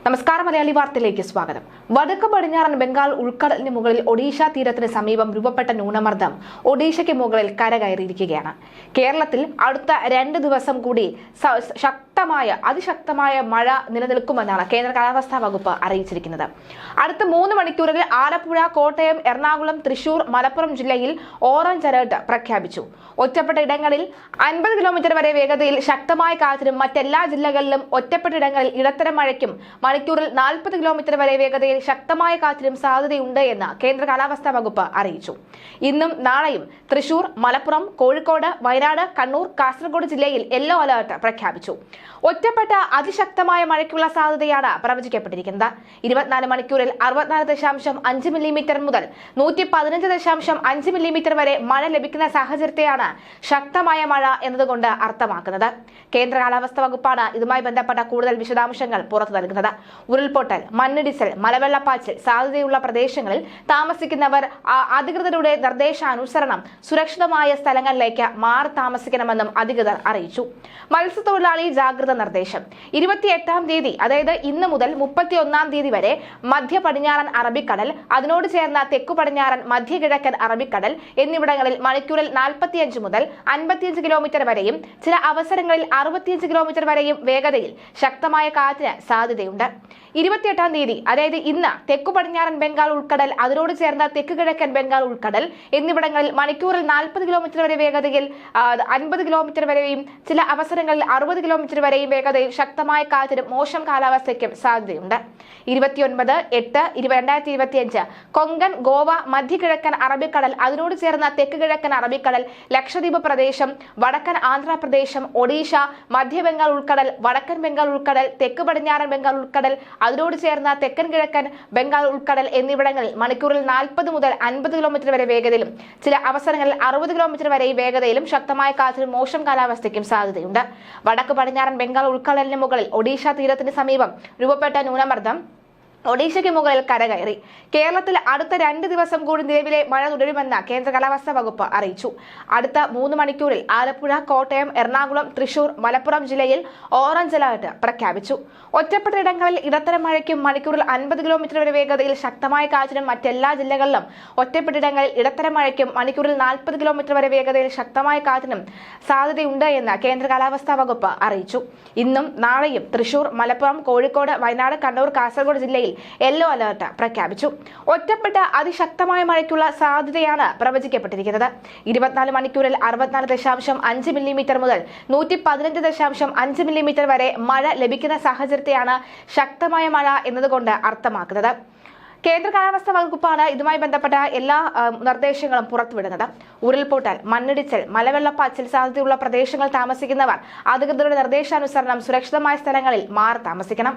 നമസ്കാരം, മലയാളി വാർത്തയിലേക്ക് സ്വാഗതം. വടക്ക് പടിഞ്ഞാറൻ ബംഗാൾ ഉൾക്കടലിന് മുകളിൽ ഒഡീഷ തീരത്തിന് സമീപം രൂപപ്പെട്ട ന്യൂനമർദ്ദം ഒഡീഷയ്ക്ക് മുകളിൽ കരകയറിയിരിക്കുകയാണ്. കേരളത്തിൽ അടുത്ത 2 ദിവസം കൂടി അതിശക്തമായ മഴ നിലനിൽക്കുമെന്നാണ് കേന്ദ്ര കാലാവസ്ഥാ വകുപ്പ് അറിയിച്ചിരിക്കുന്നത്. അടുത്ത 3 മണിക്കൂറിൽ ആലപ്പുഴ, കോട്ടയം, എറണാകുളം, തൃശൂർ, മലപ്പുറം ജില്ലയിൽ ഓറഞ്ച് അലർട്ട് പ്രഖ്യാപിച്ചു. ഒറ്റപ്പെട്ട ഇടങ്ങളിൽ 50 കിലോമീറ്റർ വരെ വേഗതയിൽ ശക്തമായ കാറ്റിനും മറ്റെല്ലാ ജില്ലകളിലും ഒറ്റപ്പെട്ട ഇടങ്ങളിൽ ഇടത്തരം മഴയ്ക്കും മണിക്കൂറിൽ 40 കിലോമീറ്റർ വരെ വേഗതയിൽ ശക്തമായ കാറ്റിനും സാധ്യതയുണ്ട് എന്ന് കേന്ദ്ര കാലാവസ്ഥാ വകുപ്പ് അറിയിച്ചു. ഇന്നും നാളെയും തൃശൂർ, മലപ്പുറം, കോഴിക്കോട്, വയനാട്, കണ്ണൂർ, കാസർഗോഡ് ജില്ലയിൽ യെല്ലോ അലർട്ട് പ്രഖ്യാപിച്ചു. ഒറ്റപ്പെട്ട അതിശക്തമായ മഴയ്ക്കുള്ള സാധ്യതയാണ് പ്രവചിക്കപ്പെട്ടിരിക്കുന്നത്. 24 മണിക്കൂറിൽ 64.5 മില്ലിമീറ്റർ മുതൽ 115.5 മില്ലിമീറ്റർ വരെ മഴ ലഭിക്കുന്ന സാഹചര്യത്തെയാണ് ശക്തമായ മഴ എന്നതുകൊണ്ട് അർത്ഥമാക്കുന്നത്. കേന്ദ്ര കാലാവസ്ഥാ വകുപ്പാണ് ഇതുമായി ബന്ധപ്പെട്ട കൂടുതൽ വിശദാംശങ്ങൾ പുറത്തു നൽകുന്നത്. ഉരുൾപൊട്ടൽ, മണ്ണിടിച്ചിൽ, മലവെള്ളപ്പാച്ചിൽ സാധ്യതയുള്ള പ്രദേശങ്ങളിൽ താമസിക്കുന്നവർ അധികൃതരുടെ നിർദ്ദേശാനുസരണം സുരക്ഷിതമായ സ്ഥലങ്ങളിലേക്ക് മാറി താമസിക്കണമെന്നും അധികൃതർ അറിയിച്ചു. മത്സ്യത്തൊഴിലാളി ജാഗ്രത നിർദ്ദേശം 28-ാം തീയതി, അതായത് ഇന്ന് മുതൽ 31-ാം തീയതി വരെ മധ്യ പടിഞ്ഞാറൻ അറബിക്കടൽ, അതിനോട് ചേർന്ന തെക്കു പടിഞ്ഞാറൻ മധ്യ കിഴക്കൻ അറബിക്കടൽ എന്നിവിടങ്ങളിൽ മണിക്കൂറിൽ 45 മുതൽ 55 കിലോമീറ്റർ വരെയും ചില അവസരങ്ങളിൽ 65 കിലോമീറ്റർ വരെയും വേഗതയിൽ ശക്തമായ കാറ്റിന് സാധ്യതയുണ്ട്. 28-ാം തീയതി, അതായത് ഇന്ന് തെക്കു പടിഞ്ഞാറൻ ബംഗാൾ ഉൾക്കടൽ, അതിനോട് ചേർന്ന തെക്ക് കിഴക്കൻ ബംഗാൾ ഉൾക്കടൽ എന്നിവിടങ്ങളിൽ മണിക്കൂറിൽ 40 കിലോമീറ്റർ വരെ വേഗതയിൽ 50 കിലോമീറ്റർ വരെയും ചില അവസരങ്ങളിൽ 60 കിലോമീറ്റർ വരെയും വേഗതയിൽ ശക്തമായ കാറ്റിനും മോശം കാലാവസ്ഥയ്ക്കും സാധ്യതയുണ്ട്. 29/8/2025 കൊങ്കൺ, ഗോവ, മധ്യകിഴക്കൻ അറബിക്കടൽ, അതിനോട് ചേർന്ന തെക്ക് കിഴക്കൻ അറബിക്കടൽ, ലക്ഷദ്വീപ് പ്രദേശം, വടക്കൻ ആന്ധ്രാപ്രദേശം, ഒഡീഷ, മധ്യ ബംഗാൾ ഉൾക്കടൽ, വടക്കൻ ബംഗാൾ ഉൾക്കടൽ, തെക്ക് പടിഞ്ഞാറൻ ബംഗാൾ ഉൾക്കടൽ, അതിനോട് ചേർന്ന തെക്കൻ കിഴക്കൻ ബംഗാൾ ഉൾക്കടൽ എന്നിവിടങ്ങളിൽ മണിക്കൂറിൽ 40 മുതൽ 50 കിലോമീറ്റർ വരെ വേഗതയിലും ചില അവസരങ്ങളിൽ 60 കിലോമീറ്റർ വരെ വേഗതയിലും ശക്തമായ കാറ്റിനും മോശം കാലാവസ്ഥയ്ക്കും സാധ്യതയുണ്ട്. വടക്ക് പടിഞ്ഞാറൻ ബംഗാൾ ഉൾക്കടലിന് മുകളിൽ ഒഡീഷ തീരത്തിന് സമീപം രൂപപ്പെട്ട ന്യൂനമർദ്ദം ഒഡീഷയ്ക്ക് മുകളിൽ കരകയറി. കേരളത്തിൽ അടുത്ത 2 ദിവസം കൂടി നിലവിലെ മഴ തുടരുമെന്ന് കേന്ദ്ര കാലാവസ്ഥാ വകുപ്പ് അറിയിച്ചു. അടുത്ത 3 മണിക്കൂറിൽ ആലപ്പുഴ, കോട്ടയം, എറണാകുളം, തൃശൂർ, മലപ്പുറം ജില്ലയിൽ ഓറഞ്ച് അലർട്ട് പ്രഖ്യാപിച്ചു. ഒറ്റപ്പെട്ട ഇടങ്ങളിൽ ഇടത്തരം മഴയ്ക്കും മണിക്കൂറിൽ 50 കിലോമീറ്റർ വരെ വേഗതയിൽ ശക്തമായ കാറ്റിനും മറ്റെല്ലാ ജില്ലകളിലും ഒറ്റപ്പെട്ടിടങ്ങളിൽ ഇടത്തരം മഴയ്ക്കും മണിക്കൂറിൽ 40 കിലോമീറ്റർ വരെ വേഗതയിൽ ശക്തമായ കാറ്റിനും സാധ്യതയുണ്ട് എന്ന് കേന്ദ്ര കാലാവസ്ഥാ വകുപ്പ് അറിയിച്ചു. ഇന്നും നാളെയും തൃശൂർ, മലപ്പുറം, കോഴിക്കോട്, വയനാട്, കണ്ണൂർ, കാസർഗോഡ് ജില്ലയിൽ യെല്ലോ അലർട്ട് പ്രഖ്യാപിച്ചു. ഒറ്റപ്പെട്ട അതിശക്തമായ മഴയ്ക്കുള്ള സാധ്യതയാണ് പ്രവചിക്കപ്പെട്ടിരിക്കുന്നത്. 24 മണിക്കൂറിൽ 64.5 മില്ലിമീറ്റർ മുതൽ 115.5 മില്ലിമീറ്റർ വരെ മഴ ലഭിക്കുന്ന സാഹചര്യത്തെയാണ് ശക്തമായ മഴ എന്നതുകൊണ്ട് അർത്ഥമാക്കുന്നത്. കേന്ദ്ര കാലാവസ്ഥാ വകുപ്പാണ് ഇതുമായി ബന്ധപ്പെട്ട എല്ലാ നിർദ്ദേശങ്ങളും പുറത്തുവിടുന്നത്. ഉരുൾപൊട്ടൽ, മണ്ണിടിച്ചിൽ, മലവെള്ളപ്പാച്ചിൽ സാധ്യതയുള്ള പ്രദേശങ്ങളിൽ താമസിക്കുന്നവർ അധികൃതരുടെ നിർദ്ദേശാനുസരണം സുരക്ഷിതമായ സ്ഥലങ്ങളിൽ മാറി താമസിക്കണം.